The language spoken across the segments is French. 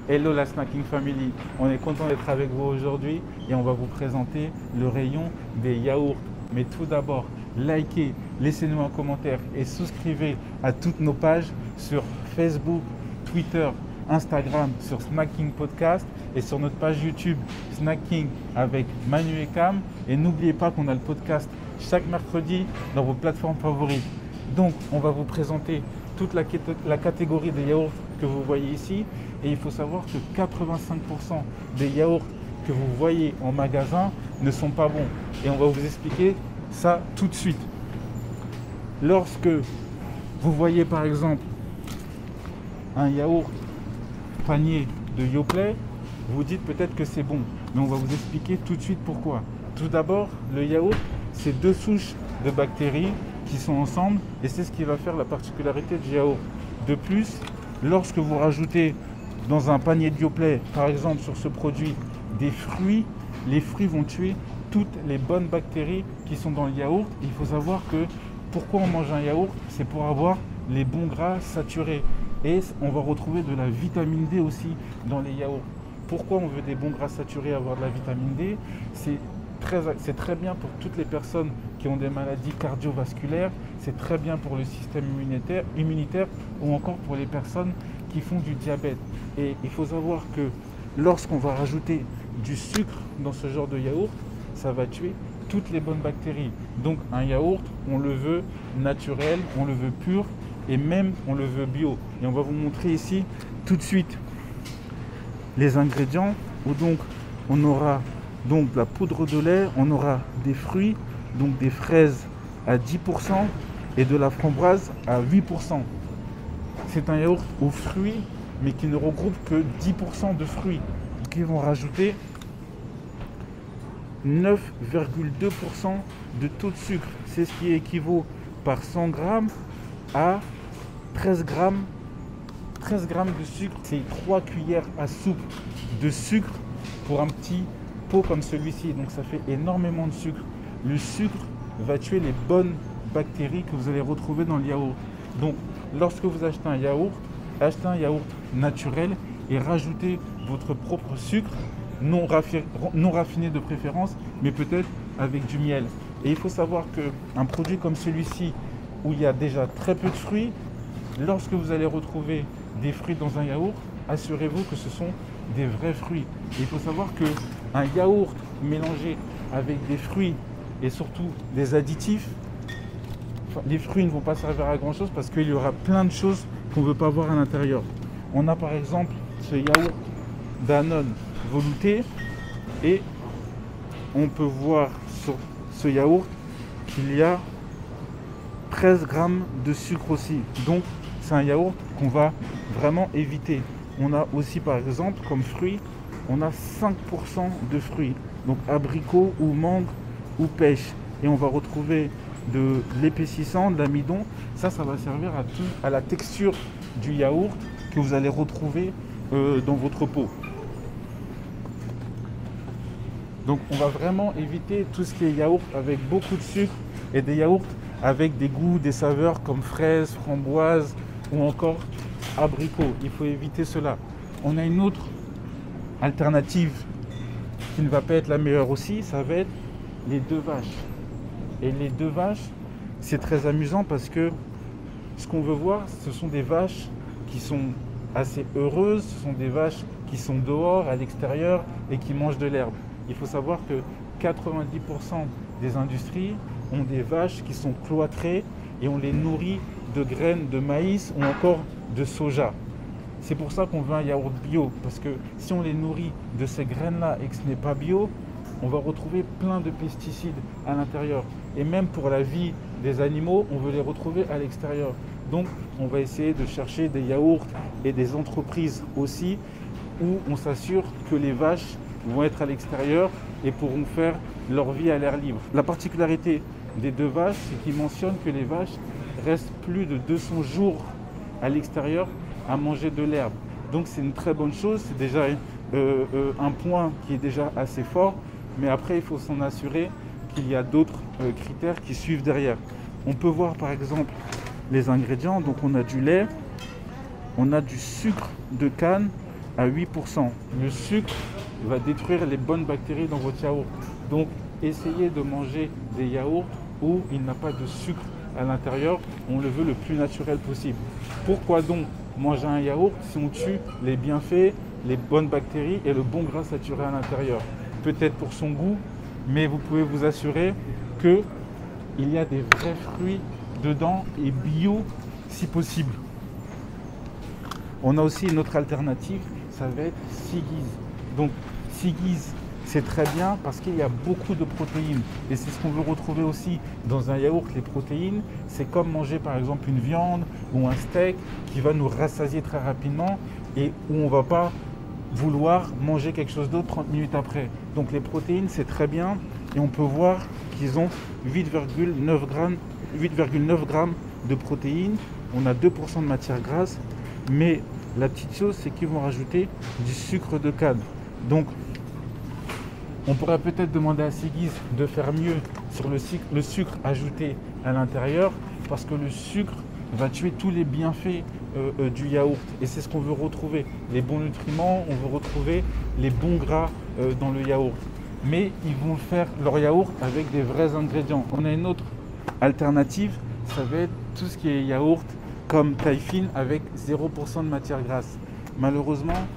Hello la Snacking Family, on est content d'être avec vous aujourd'hui et on va vous présenter le rayon des yaourts. Mais tout d'abord, likez, laissez-nous un commentaire et souscrivez à toutes nos pages sur Facebook, Twitter, Instagram, sur Snacking Podcast et sur notre page YouTube Snacking avec Manu et Cam. Et n'oubliez pas qu'on a le podcast chaque mercredi dans vos plateformes favorites. Donc on va vous présenter toute la catégorie des yaourts que vous voyez ici. Et il faut savoir que 85% des yaourts que vous voyez en magasin ne sont pas bons. Et on va vous expliquer ça tout de suite. Lorsque vous voyez par exemple un yaourt panier de Yoplait, vous dites peut-être que c'est bon. Mais on va vous expliquer tout de suite pourquoi. Tout d'abord, le yaourt, c'est deux souches de bactéries qui sont ensemble. Et c'est ce qui va faire la particularité du yaourt. De plus, lorsque vous rajoutez dans un panier de Yoplait, par exemple sur ce produit, des fruits, les fruits vont tuer toutes les bonnes bactéries qui sont dans le yaourt. Il faut savoir que pourquoi on mange un yaourt, c'est pour avoir les bons gras saturés. Et on va retrouver de la vitamine D aussi dans les yaourts. Pourquoi on veut des bons gras saturés, avoir de la vitamine D? C'est très bien pour toutes les personnes qui ont des maladies cardiovasculaires, c'est très bien pour le système immunitaire ou encore pour les personnes qui font du diabète. Et il faut savoir que lorsqu'on va rajouter du sucre dans ce genre de yaourt, ça va tuer toutes les bonnes bactéries. Donc un yaourt, on le veut naturel, on le veut pur et même on le veut bio. Et on va vous montrer ici tout de suite les ingrédients où donc on aura donc de la poudre de lait, on aura des fruits, donc des fraises à 10% et de la framboise à 8%. C'est un yaourt aux fruits, mais qui ne regroupe que 10% de fruits. Donc ils vont rajouter 9,2% de taux de sucre. C'est ce qui équivaut par 100 grammes à 13 grammes de sucre. C'est 3 cuillères à soupe de sucre pour un petit pot comme celui-ci. Donc ça fait énormément de sucre. Le sucre va tuer les bonnes bactéries que vous allez retrouver dans le yaourt. Donc lorsque vous achetez un yaourt naturel et rajoutez votre propre sucre, non raffiné de préférence, mais peut-être avec du miel. Et il faut savoir qu'un produit comme celui-ci, où il y a déjà très peu de fruits, lorsque vous allez retrouver des fruits dans un yaourt, assurez-vous que ce sont des vrais fruits. Et il faut savoir qu'un yaourt mélangé avec des fruits et surtout des additifs, les fruits ne vont pas servir à grand chose parce qu'il y aura plein de choses qu'on ne veut pas voir à l'intérieur. On a par exemple ce yaourt Danone velouté et on peut voir sur ce yaourt qu'il y a 13 grammes de sucre aussi. Donc c'est un yaourt qu'on va vraiment éviter. On a aussi par exemple comme fruits, on a 5% de fruits. Donc abricot ou mangue ou pêche. Et on va retrouver de l'épaississant, de l'amidon. Ça va servir à la texture du yaourt que vous allez retrouver dans votre pot. Donc on va vraiment éviter tout ce qui est yaourt avec beaucoup de sucre et des yaourts avec des goûts, des saveurs comme fraises, framboises ou encore abricot. Il faut éviter cela. On a une autre alternative qui ne va pas être la meilleure aussi, ça va être les deux vaches. Et les deux vaches, c'est très amusant parce que ce qu'on veut voir, ce sont des vaches qui sont assez heureuses, ce sont des vaches qui sont dehors, à l'extérieur et qui mangent de l'herbe. Il faut savoir que 90% des industries ont des vaches qui sont cloîtrées et on les nourrit de graines de maïs ou encore de soja. C'est pour ça qu'on veut un yaourt bio, parce que si on les nourrit de ces graines-là et que ce n'est pas bio, on va retrouver plein de pesticides à l'intérieur. Et même pour la vie des animaux, on veut les retrouver à l'extérieur. Donc on va essayer de chercher des yaourts et des entreprises aussi où on s'assure que les vaches vont être à l'extérieur et pourront faire leur vie à l'air libre. La particularité des deux vaches, c'est qu'ils mentionnent que les vaches restent plus de 200 jours à l'extérieur à manger de l'herbe. Donc c'est une très bonne chose, c'est déjà un point qui est déjà assez fort, mais après il faut s'en assurer qu'il y a d'autres critères qui suivent derrière. On peut voir par exemple les ingrédients, donc on a du lait, on a du sucre de canne à 8%. Le sucre va détruire les bonnes bactéries dans votre yaourt. Donc, essayez de manger des yaourts où il n'a pas de sucre à l'intérieur. On le veut le plus naturel possible. Pourquoi donc manger un yaourt si on tue les bienfaits, les bonnes bactéries et le bon gras saturé à l'intérieur? Peut-être pour son goût, mais vous pouvez vous assurer qu'il y a des vrais fruits dedans et bio si possible. On a aussi une autre alternative, ça va être Siggiz. Donc Siggiz, c'est très bien parce qu'il y a beaucoup de protéines et c'est ce qu'on veut retrouver aussi dans un yaourt. Les protéines, c'est comme manger par exemple une viande ou un steak qui va nous rassasier très rapidement et où on ne va pas vouloir manger quelque chose d'autre 30 minutes après. Donc les protéines, c'est très bien et on peut voir qu'ils ont 8,9 grammes de protéines. On a 2% de matière grasse, mais la petite chose, c'est qu'ils vont rajouter du sucre de canne. Donc on pourrait peut-être demander à Siggiz de faire mieux sur le sucre ajouté à l'intérieur, parce que le sucre va tuer tous les bienfaits du yaourt. Et c'est ce qu'on veut retrouver. Les bons nutriments, on veut retrouver les bons gras dans le yaourt. Mais ils vont faire leur yaourt avec des vrais ingrédients. On a une autre alternative, ça va être tout ce qui est yaourt comme taille fine avec 0% de matière grasse. Malheureusement,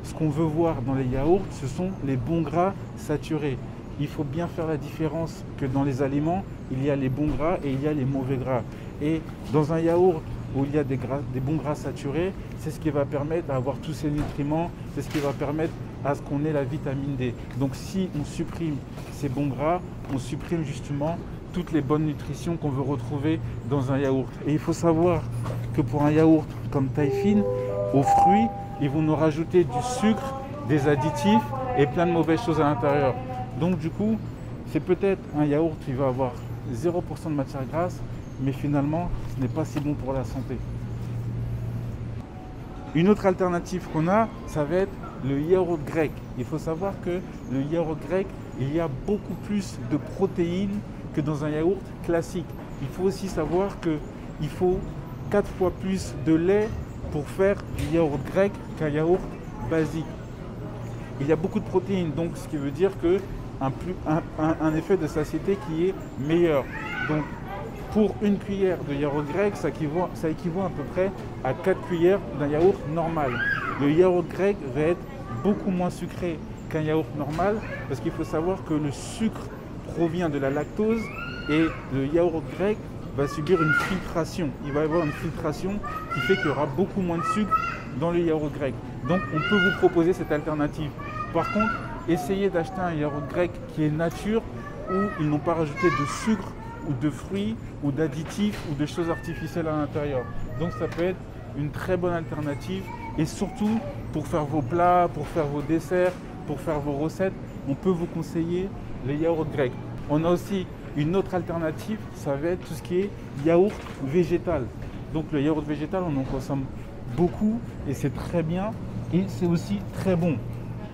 ce qu'on veut voir dans les yaourts, ce sont les bons gras saturés. Il faut bien faire la différence que dans les aliments, il y a les bons gras et il y a les mauvais gras. Et dans un yaourt où il y a des bons gras saturés, c'est ce qui va permettre d'avoir tous ces nutriments, c'est ce qui va permettre à ce qu'on ait la vitamine D. Donc si on supprime ces bons gras, on supprime justement toutes les bonnes nutritions qu'on veut retrouver dans un yaourt. Et il faut savoir que pour un yaourt comme taille fine, aux fruits, ils vont nous rajouter du sucre, des additifs et plein de mauvaises choses à l'intérieur. Donc du coup, c'est peut-être un yaourt qui va avoir 0% de matière grasse, mais finalement, ce n'est pas si bon pour la santé. Une autre alternative qu'on a, ça va être le yaourt grec. Il faut savoir que le yaourt grec, il y a beaucoup plus de protéines que dans un yaourt classique. Il faut aussi savoir qu'il faut 4 fois plus de lait pour faire du yaourt grec qu'un yaourt basique. Il y a beaucoup de protéines, donc ce qui veut dire que un effet de satiété qui est meilleur. Donc pour une cuillère de yaourt grec, ça équivaut à peu près à 4 cuillères d'un yaourt normal. Le yaourt grec va être beaucoup moins sucré qu'un yaourt normal parce qu'il faut savoir que le sucre provient de la lactose et le yaourt grec va subir une filtration. Il va y avoir une filtration qui fait qu'il y aura beaucoup moins de sucre dans le yaourt grec. Donc on peut vous proposer cette alternative. Par contre, essayez d'acheter un yaourt grec qui est nature où ils n'ont pas rajouté de sucre ou de fruits ou d'additifs ou de choses artificielles à l'intérieur. Donc ça peut être une très bonne alternative et surtout pour faire vos plats, pour faire vos desserts, pour faire vos recettes, on peut vous conseiller les yaourts grecs. On a aussi une autre alternative, ça va être tout ce qui est yaourt végétal. Donc le yaourt végétal, on en consomme beaucoup et c'est très bien et c'est aussi très bon.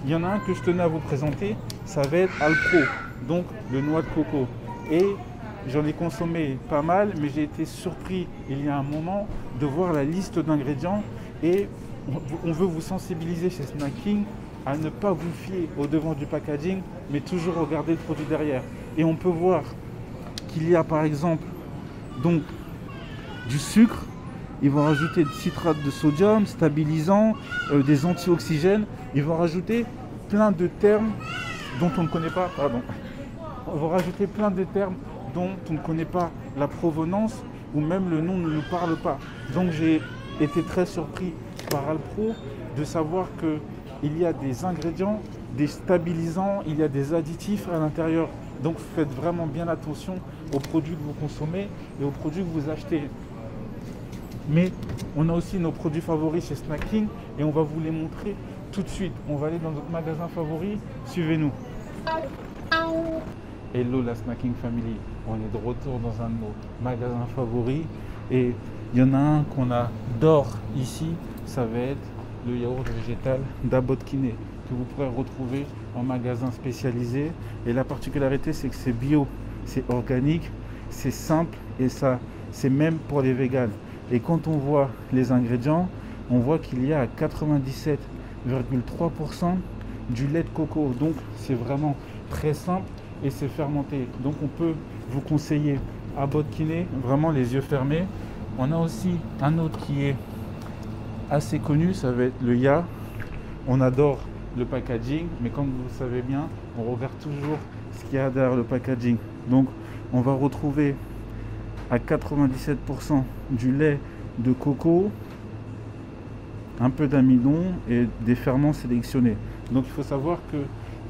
Il y en a un que je tenais à vous présenter, ça va être Alpro, donc le noix de coco. Et j'en ai consommé pas mal, mais j'ai été surpris il y a un moment de voir la liste d'ingrédients et on veut vous sensibiliser chez Snacking à ne pas vous fier au devant du packaging, mais toujours regarder le produit derrière. Et on peut voir qu'il y a par exemple donc du sucre, ils vont rajouter du citrate de sodium, stabilisant, des antioxygènes, ils vont rajouter plein de termes dont on ne connaît pas, on va rajouter plein de termes dont on ne connaît pas la provenance ou même le nom ne nous parle pas. Donc j'ai été très surpris par Alpro de savoir qu'il y a des ingrédients, des stabilisants, il y a des additifs à l'intérieur. Donc faites vraiment bien attention aux produits que vous consommez et aux produits que vous achetez. Mais on a aussi nos produits favoris chez Snacking et on va vous les montrer tout de suite. On va aller dans notre magasin favori, suivez-nous. Hello la Snacking Family, on est de retour dans un de nos magasins favoris et il y en a un qu'on adore ici, ça va être le yaourt végétal d'Abotkiné que vous pourrez retrouver en magasin spécialisé. Et la particularité, c'est que c'est bio, c'est organique, c'est simple et ça, c'est même pour les véganes. Et quand on voit les ingrédients, on voit qu'il y a à 97,3% du lait de coco. Donc c'est vraiment très simple et c'est fermenté. Donc on peut vous conseiller à Bodkiné, vraiment les yeux fermés. On a aussi un autre qui est assez connu, ça va être le Ya. On adore le packaging, mais comme vous le savez bien, on regarde toujours ce qu'il y a derrière le packaging. Donc on va retrouver à 97% du lait de coco, un peu d'amidon et des ferments sélectionnés. Donc il faut savoir que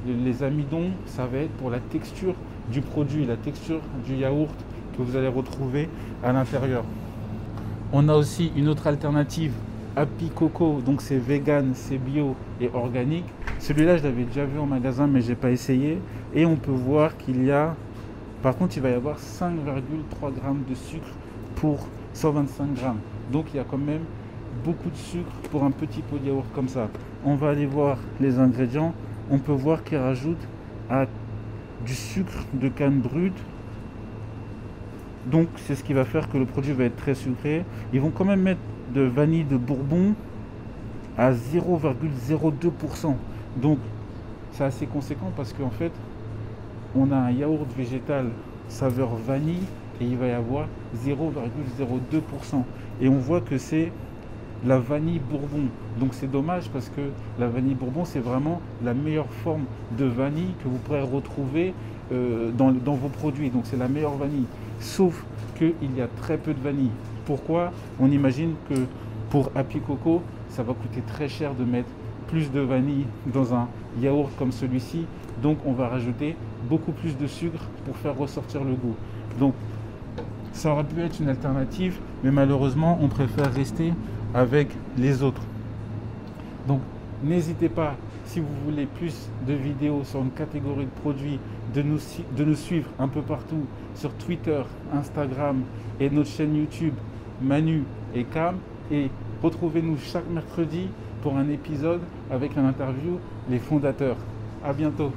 les amidons, ça va être pour la texture du produit, la texture du yaourt que vous allez retrouver à l'intérieur. On a aussi une autre alternative, Happy Coco, donc c'est vegan, c'est bio et organique. Celui-là, je l'avais déjà vu en magasin, mais j'ai pas essayé. Et on peut voir qu'il y a, par contre, il va y avoir 5,3 grammes de sucre pour 125 grammes. Donc il y a quand même beaucoup de sucre pour un petit pot de yaourt comme ça. On va aller voir les ingrédients. On peut voir qu'ils rajoutent du sucre de canne brute. Donc c'est ce qui va faire que le produit va être très sucré. Ils vont quand même mettre de vanille de Bourbon à 0,02%. Donc c'est assez conséquent parce qu'en fait on a un yaourt végétal saveur vanille et il va y avoir 0,02%. Et on voit que c'est la vanille Bourbon. Donc c'est dommage parce que la vanille Bourbon, c'est vraiment la meilleure forme de vanille que vous pourrez retrouver dans vos produits. Donc c'est la meilleure vanille. Sauf qu'il y a très peu de vanille. Pourquoi? On imagine que pour Happy Coco, ça va coûter très cher de mettre plus de vanille dans un yaourt comme celui-ci. Donc on va rajouter beaucoup plus de sucre pour faire ressortir le goût. Donc ça aurait pu être une alternative, mais malheureusement on préfère rester avec les autres. Donc n'hésitez pas, si vous voulez plus de vidéos sur une catégorie de produits, de nous suivre un peu partout sur Twitter, Instagram et notre chaîne YouTube Manu et Cam, et retrouvez-nous chaque mercredi pour un épisode avec un interview les fondateurs. À bientôt.